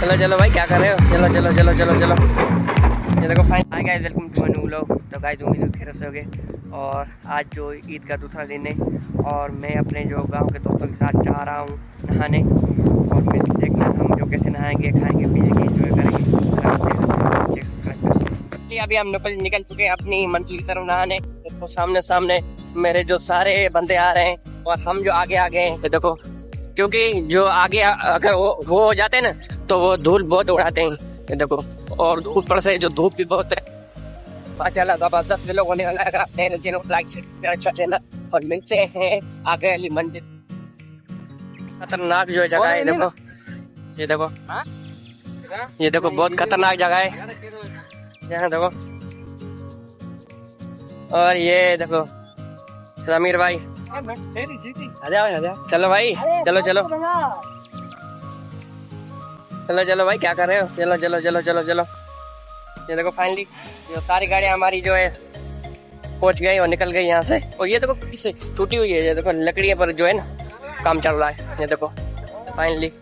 चलो चलो भाई, क्या कर रहे हो? चलो चलो चलो चलो चलो। ये देखो fine. Hi guys, welcome to my new vlog. तो गाइस उम्मीद है खैरियत से होगे। और आज जो ईद का दूसरा दिन है और मैं अपने जो गांव के दोस्तों के साथ जा रहा हूँ नहाने। और मैं देखना हम जो कैसे नहाएंगे, खाएंगे, पिएंगे, एंजॉय करेंगे। अभी हम निकल चुके हैं अपनी मंजिल की तरफ नहाने। देखो सामने सामने मेरे जो सारे बंदे आ रहे हैं और हम जो आगे आगे हैं। ये देखो, क्योंकि जो आगे अगर वो हो जाते हैं ना तो वो धूल बहुत उड़ाते हैं। ये देखो, और ऊपर से जो धूप भी बहुत है। माशाल्लाह जबरदस्त लोग होने वाला है। आप लाइक शेयर और मिलते हैं आगे वाली मंजिल। खतरनाक जो जगह है, देखो ये देखो, ये देखो बहुत खतरनाक जगह है यहाँ देखो। और ये देखो समीर भाई, चलो भाई, चलो चलो चलो चलो भाई, क्या कर रहे हो? चलो चलो चलो चलो चलो। ये देखो फाइनली जो सारी गाड़ियाँ हमारी जो है पहुंच गई और निकल गई यहाँ से। और ये देखो किससे टूटी हुई है, ये देखो लकड़ियाँ पर जो है ना काम चल रहा है। ये देखो फाइनली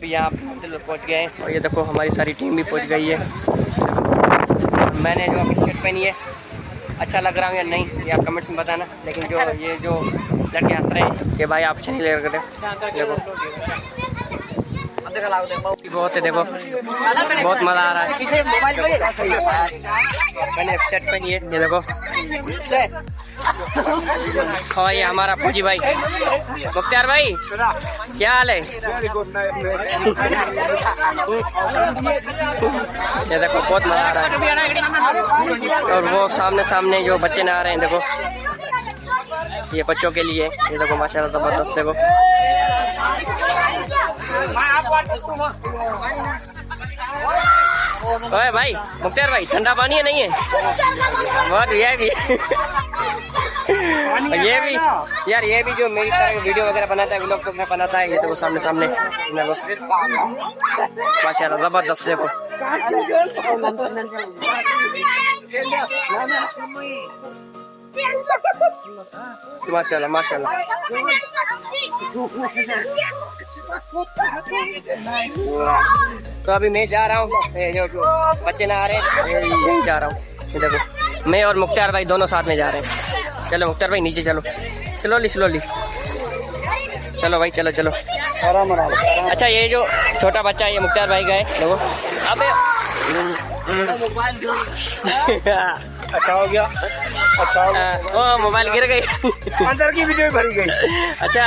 यहाँ पहुँच गए हैं। और ये देखो हमारी सारी टीम भी पहुँच गई है। मैंने जो अपनी शर्ट पहनी है अच्छा लग रहा है या नहीं, ये आप कमेंट्स में बताना। लेकिन जो ये जो लड़के हंस रहे हैं कि भाई आप अच्छा नहीं लग रहे, बहुत है, देखो बहुत मज़ा आ रहा है। मैंने शर्ट पहनी है, ये देखो। और ये हमारा फौजी भाई मुख्तार भाई, क्या हाल है? ये देखो बहुत मजा आ रहा है। और वो सामने सामने जो बच्चे नहा रहे हैं, देखो ये बच्चों के लिए। ये देखो माशाल्लाह जबरदस्त, देखो ओए भाई मुख्तार भाई, ठंडा पानी है नहीं है? बहुत ये भी ये भी यार, ये भी जो मेरी तरह वीडियो वगैरह बनाता है, व्लॉग वगैरह बनाता है। ये देखो सामने सामने माशाल्लाह जबरदस्त, देखो माशाल्लाह माशाल्लाह। तो अभी मैं जा रहा हूँ, जो बच्चे ना आ रहे हैं यहीं जा रहा हूँ। ये देखो मैं और मुख्तार भाई दोनों साथ में जा रहे हैं। चलो मुख्तार भाई नीचे चलो, स्लोली स्लोली चलो भाई, चलो चलो आराम आराम। अच्छा ये जो छोटा बच्चा है ये मुख्तार भाई का है, देखो। अबे अच्छा हो गया, अच्छा हो गया। ओ मोबाइल गिर गई, अंदर की वीडियो भरी गई। अच्छा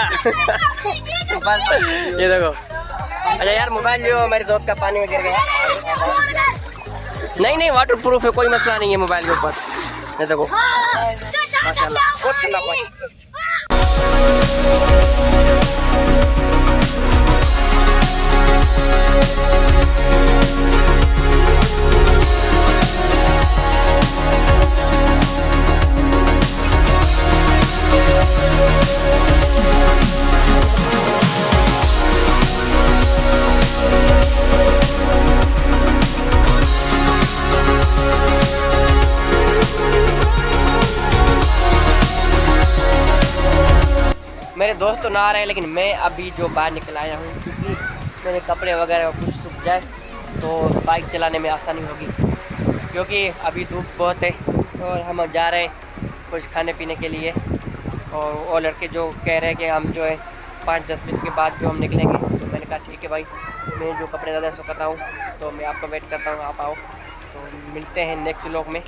ये देखो, अच्छा यार मोबाइल जो मेरे दोस्त का पानी में गिर गया। नहीं नहीं वाटर प्रूफ है, कोई मसला नहीं है मोबाइल के ऊपर। ये देखो माशाल्लाह बहुत ठंडा पानी। मेरे दोस्त तो ना आ रहे हैं, लेकिन मैं अभी जो बाहर निकल आया हूँ क्योंकि मेरे कपड़े वगैरह कुछ सूख जाए तो बाइक चलाने में आसानी होगी। क्योंकि अभी धूप बहुत है और हम जा रहे हैं कुछ खाने पीने के लिए। और वो लड़के जो कह रहे हैं कि हम जो है 5-10 मिनट के बाद जो हम निकलेंगे, तो मैंने कहा ठीक है भाई, मैं जो कपड़े ज़्यादा सुखाता हूँ तो मैं आपका वेट करता हूँ, आप आओ। तो मिलते हैं नेक्स्ट व्लॉग में।